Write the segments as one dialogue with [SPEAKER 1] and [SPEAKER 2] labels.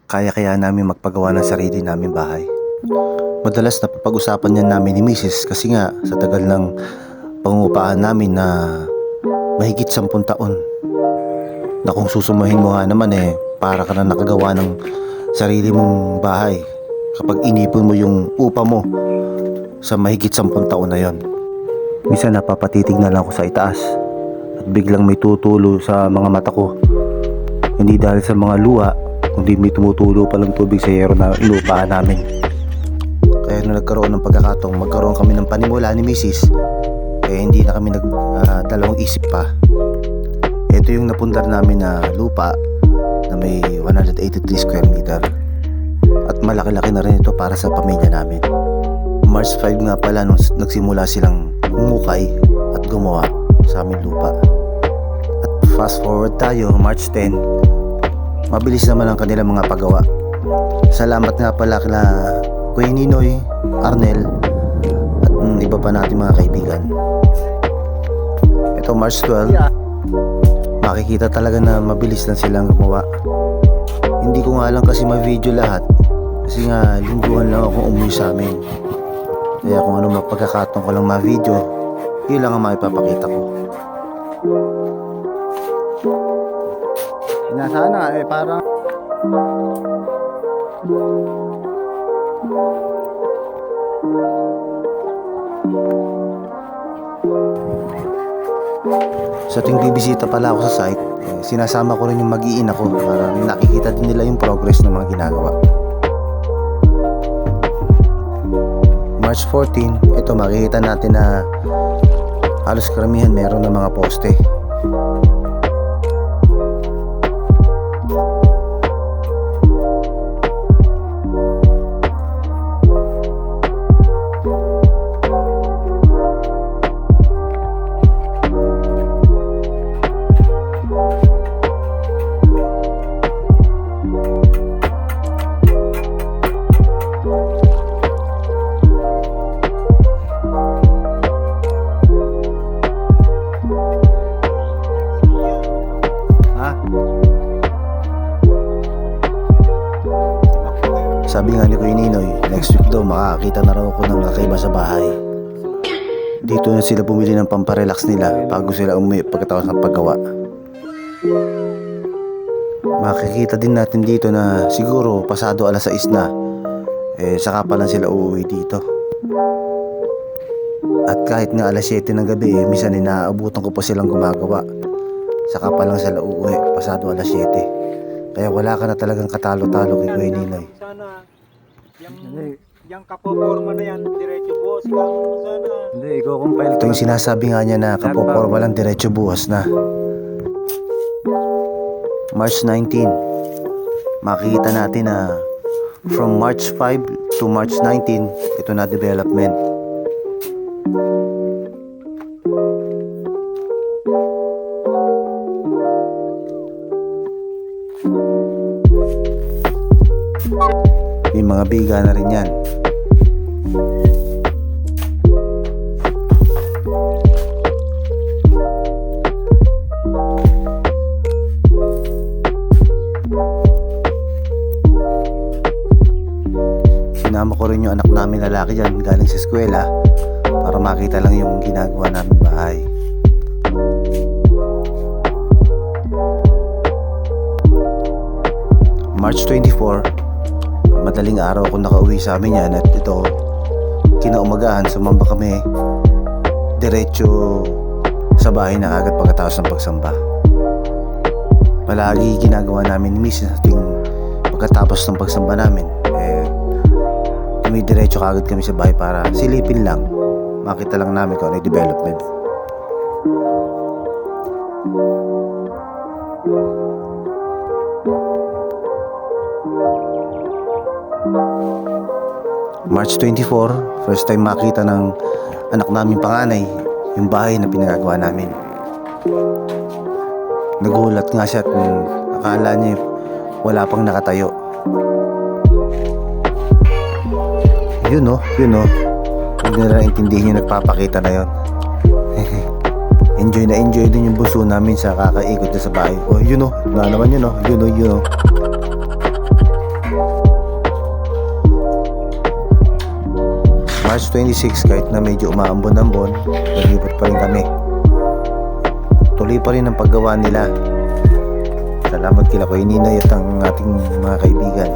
[SPEAKER 1] kaya namin magpagawa ng sarili namin bahay. Madalas na pag-usapan yan namin ni Mrs. kasi nga sa tagal ng pangungupaan namin na mahigit 10 taon na kung susumahin mo nga naman para ka na nakagawa ng sarili mong bahay kapag inipon mo yung upa mo sa mahigit 10 taon na yon. Minsan napapatitig na lang ako sa itaas at biglang may tutulo sa mga mata ko, hindi dahil sa mga luha kundi may tumutulo palang tubig sa yero na inupaan namin. Kaya nung nagkaroon ng pagkakataong magkaroon kami ng panimula ni Mrs., hindi na kami dalawang isip pa. Ito yung napundar namin na lupa na may 183 square meter at malaki-laki na rin ito para sa pamilya namin. March 5 nga pala nung nagsimula silang umukay at gumawa sa aming lupa. At fast forward tayo, March 10, mabilis naman ang kanilang mga paggawa. Salamat nga pala kila Kuya Ninoy, Arnel at iba pa natin mga kaibigan. Ito March 12, makikita talaga na mabilis lang silang gumawa. Hindi ko nga lang kasi ma-video lahat kasi nga lingguhan lang ako umuwi sa amin. Kaya kung ano mapagkakataon ko lang ma-video, yun lang ang maipapakita ko. Sana parang sa tuwing bibisita pala ako sa site, sinasama ko rin yung mag-iina ko para nakikita din nila yung progress ng mga ginagawa. March 14, ito makikita natin na halos karamihan meron ng mga poste. Sabi nga ni Kuya Ninoy, next week daw makakakita na raw ako ng kakaiba sa bahay. Dito na sila bumili ng pamparelax nila bago sila umuwi pagkatapos ng paggawa. Makikita din natin dito na siguro pasado 6:00 na, saka pa lang sila uuwi dito. At kahit nga 7:00 ng gabi, minsan inaabutan ko pa silang gumagawa. Saka pa lang sila uuwi, pasado 7:00. Kaya wala ka na talagang katalo-talo kay Kuya Ninoy.
[SPEAKER 2] Sana yung kapoporma na yan, diretso buhos ka sana.
[SPEAKER 3] Hindi, i-compile
[SPEAKER 1] Ito yung sinasabi nga niya na kapoporma lang diretso buhos na. March 19, makikita natin na from March 5 to March 19, ito na development. May mga biga na rin yan. Sinama ko rin yung anak namin lalaki dyan galing sa eskwela para makita lang yung ginagawa namin bahay. March 24, madaling araw ako nakauwi sa amin yan at ito, kinaumagahan sumamba kami diretso sa bahay na agad pagkatapos ng pagsamba. Palagi ginagawa namin ni Mrs. nating pagkatapos ng pagsamba namin, tumidiretso kagad kami sa bahay para silipin lang, makita lang namin kung ano yung development. March 24, first time makita ng anak namin panganay yung bahay na pinagagawa namin. Nagulat nga siya at akala niya wala pang nakatayo. Yun o. Huwag nila intindihin yung nagpapakita na yun. Enjoy din yung buso namin sa kakaikot na sa bahay. O yun o, na naman yun o. Yun o. 26, kahit na medyo umaambon-ambon, nalibot pa rin kami. Tuloy pa rin ang paggawa nila. Salamat kila Kuya Ninoy at ang ating mga kaibigan.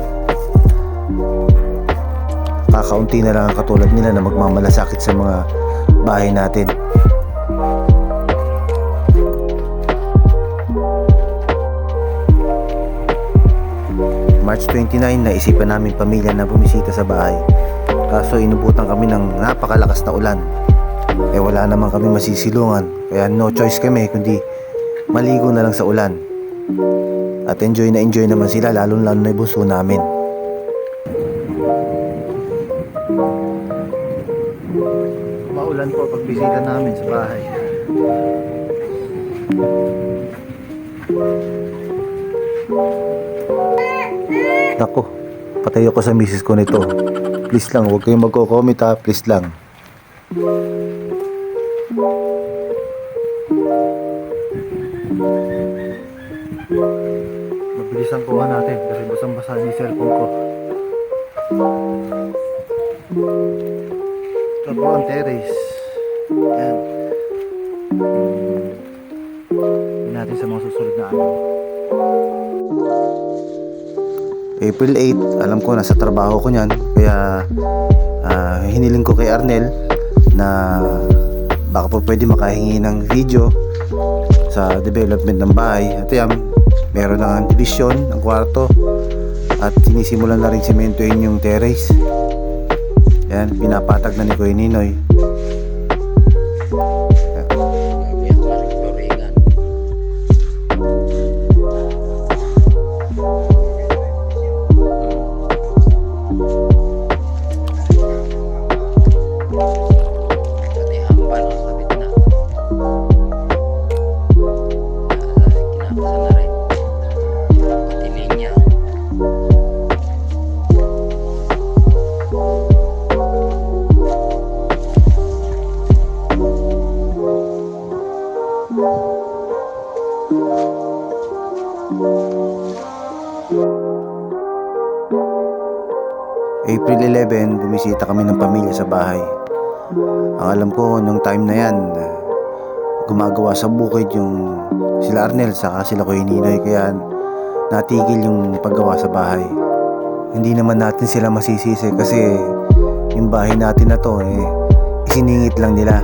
[SPEAKER 1] Kakaunti na lang ang katulad nila na magmamalasakit sa mga bahay natin. March 29, naisipan namin pamilya na bumisita sa bahay. Kaso inubutan kami ng napakalakas na ulan. Wala naman kami masisilungan, kaya no choice kami kundi maligo na lang sa ulan. At enjoy naman sila, lalo na yung bunso namin. Maulan po pagbisita namin sa bahay. Nako, patay ako sa misis ko nito. Please lang, huwag kayong magko-comment ha, please lang. Mabilis ang kuha natin kasi basang-basa yung cellphone ko. Ito po ang terrace. Yan. Hindi natin sa mga susunod na araw. April 8, alam ko nasa trabaho ko niyan, kaya hiniling ko kay Arnel na baka po pwede makahingi ng video sa development ng bahay. At yan, meron ng division ng kwarto at sinisimulan na rin sementohin yung terrace. Yan, pinapatag na ni Kuya Ninoy. April 11, bumisita kami ng pamilya sa bahay. Ang alam ko nung time na yan, gumagawa sa bukid yung sila Arnel saka sila Kuya Ninoy, kaya natigil yung paggawa sa bahay. Hindi naman natin sila masisisi kasi yung bahay natin na to isiningit lang nila.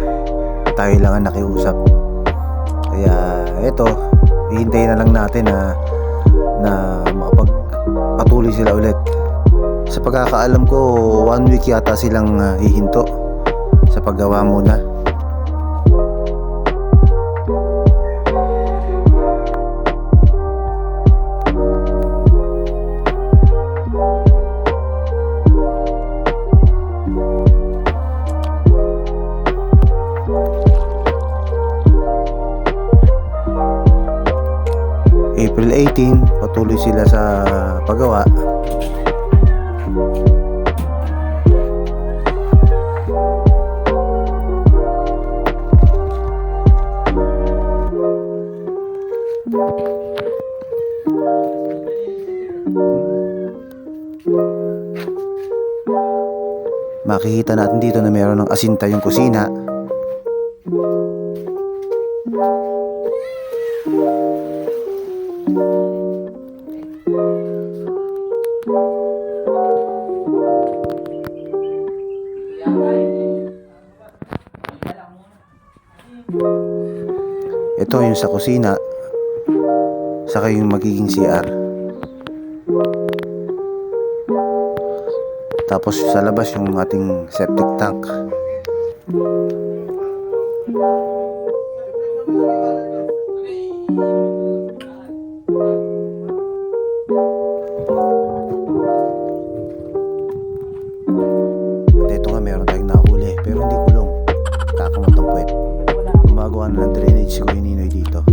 [SPEAKER 1] Tayo lang ang nakiusap. Kaya eto, hihintayin na lang natin na makapagpatuloy sila ulit. Sa pagkakaalam ko, 1 week yata silang hihinto sa paggawa muna. April 18, patuloy sila sa paggawa. Makikita natin dito na meron ng asinta yung kusina. Ito yung sa kusina, saka yung magiging CR. Tapos sa labas yung ating septic tank. At ito nga, meron tayong nahuli pero hindi kulong, kakamot ang puwet. Gumagawa na ng drainage si Kuya Ninoy dito.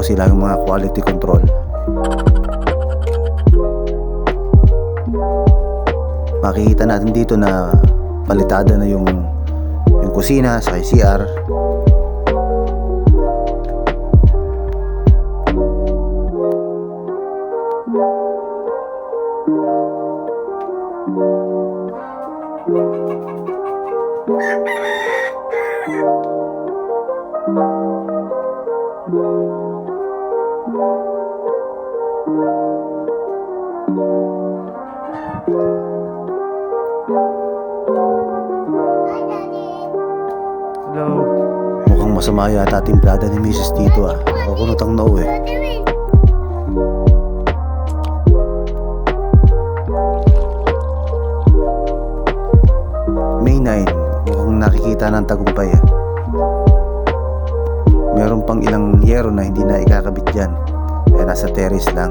[SPEAKER 1] sila yung mga quality control. Makikita natin dito na palitada na yung kusina sa CR.
[SPEAKER 2] Hello.
[SPEAKER 1] Mukhang masama yata timplada ni Mrs. dito ah. Kukunot ang noo eh. May 9, mukhang nakikita ng tagumpay ah. Meron pang ilang yero na hindi na ikakabit dyan. Kaya nasa terrace lang.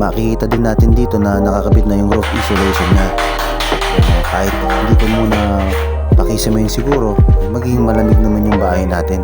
[SPEAKER 1] Makikita din natin dito na nakakabit na yung roof insulation niya. Kahit hindi ko muna pakisamayin siguro, magiging malamig naman yung bahay natin.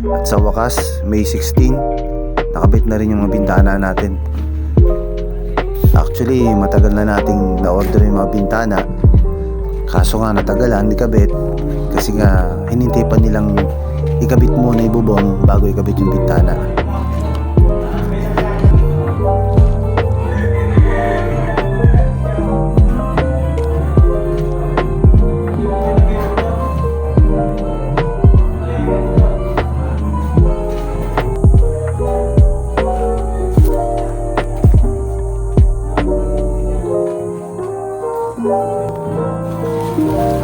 [SPEAKER 1] At sa wakas, May 16, nakabit na rin yung mga bintana natin. Actually, matagal na nating na-order yung mga bintana. Kaso nga natagalan, ikabit. Kasi nga, hinintay pa nilang ikabit muna yung bubong bago ikabit yung bintana.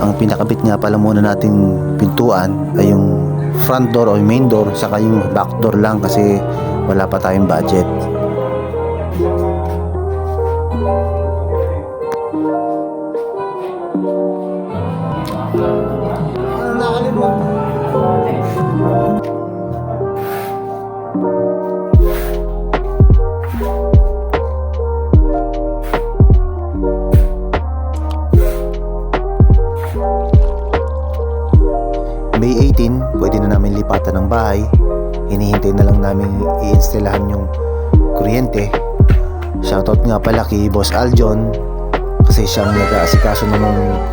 [SPEAKER 1] Ang pinakabit nga pala muna nating pintuan ay yung front door o yung main door, saka yung back door lang kasi wala pa tayong budget. May 18, pwede na namin lipatan ng bahay. Hinihintay na lang namin i-installahan yung kuryente. Shoutout nga pala kay Boss Aljon kasi siyang nag-aasikaso ng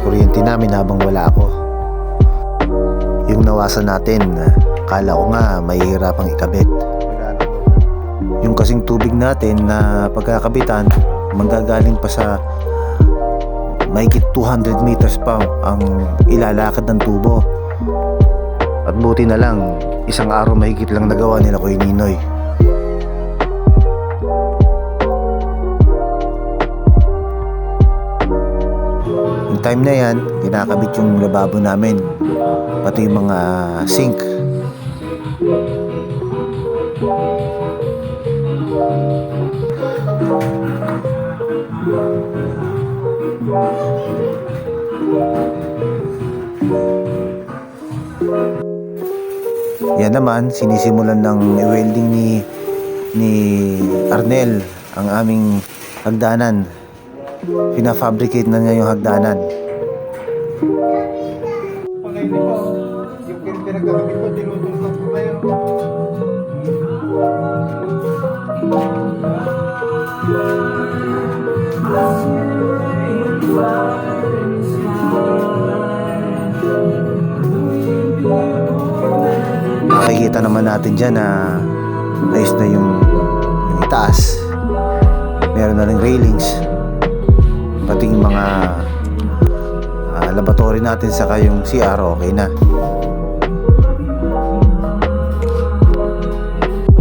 [SPEAKER 1] kuryente namin habang wala ako. Yung nawasan natin, kala ko nga mahihirapang ikabit. Yung kasing tubig natin na pagkakabitan, manggagaling pa sa mahigit 200 meters pa ang ilalakad ng tubo. At buti na lang, isang araw mahigit lang nagawa nila Kuya Ninoy. Yung time na yan, kinakabit yung lababo namin, pati yung mga sink. Yan naman, sinisimulan ng welding ni ni Arnel ang aming hagdanan. Pina-fabricate na niya yung hagdanan.
[SPEAKER 2] Pag ngayon ito, yung pinagkakabit ko, tinutungkap ko kayo.
[SPEAKER 1] Makikita naman natin dyan na ayos na yung itaas. Meron na rin railings. Pati yung mga laboratory natin saka yung CR okay na.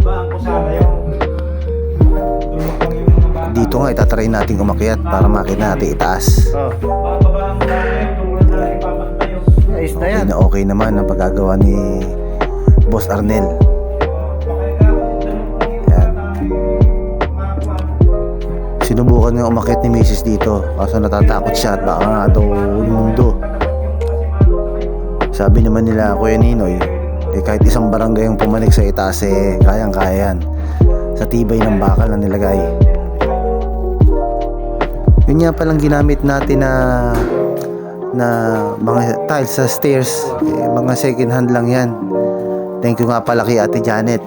[SPEAKER 2] Babaan ko sana yung tulong yung mga bata.
[SPEAKER 1] Dito nga itatry natin umakyat para makita natin itaas.
[SPEAKER 2] Babaan ko sana yung tulong na ipapatayo.
[SPEAKER 3] Ayos na
[SPEAKER 1] Okay
[SPEAKER 3] yan.
[SPEAKER 1] na okay naman ang pagkagawa ni Boss Arnel. Yan. Sinubukan nga umakyat ni Mrs. dito kaso natatakot siya at baka nga daw umundo. Sabi naman nila Kuya Ninoy, kahit isang barangay ang pumanik sa itaas kayang-kaya yan sa tibay ng bakal na nilagay. Yun nga palang ginamit natin na mga tiles sa stairs, mga second hand lang yan. Thank you nga pala kay Ate Janet.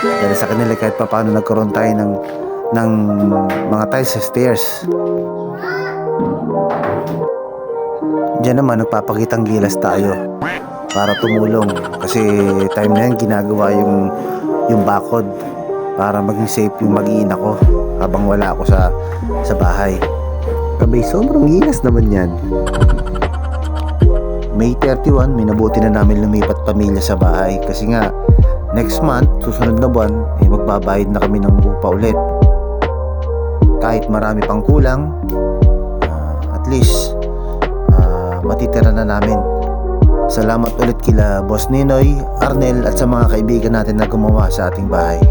[SPEAKER 1] Dahil sa kanila kahit pa paano nagkaroon tayo ng mga tiles sa stairs. Diyan naman nagpapakitang gilas tayo para tumulong kasi time na yan ginagawa yung bakod para maging safe yung mag-iina ko habang wala ako sa bahay. Kabay, sobrang gilas naman yan. May 31, minabuti na namin lumipat pamilya sa bahay kasi nga next month, susunod na buwan, magbabayad na kami ng upa ulit. Kahit marami pang kulang, at least matitira na namin. Salamat ulit kila Boss Ninoy, Arnel at sa mga kaibigan natin na gumawa sa ating bahay.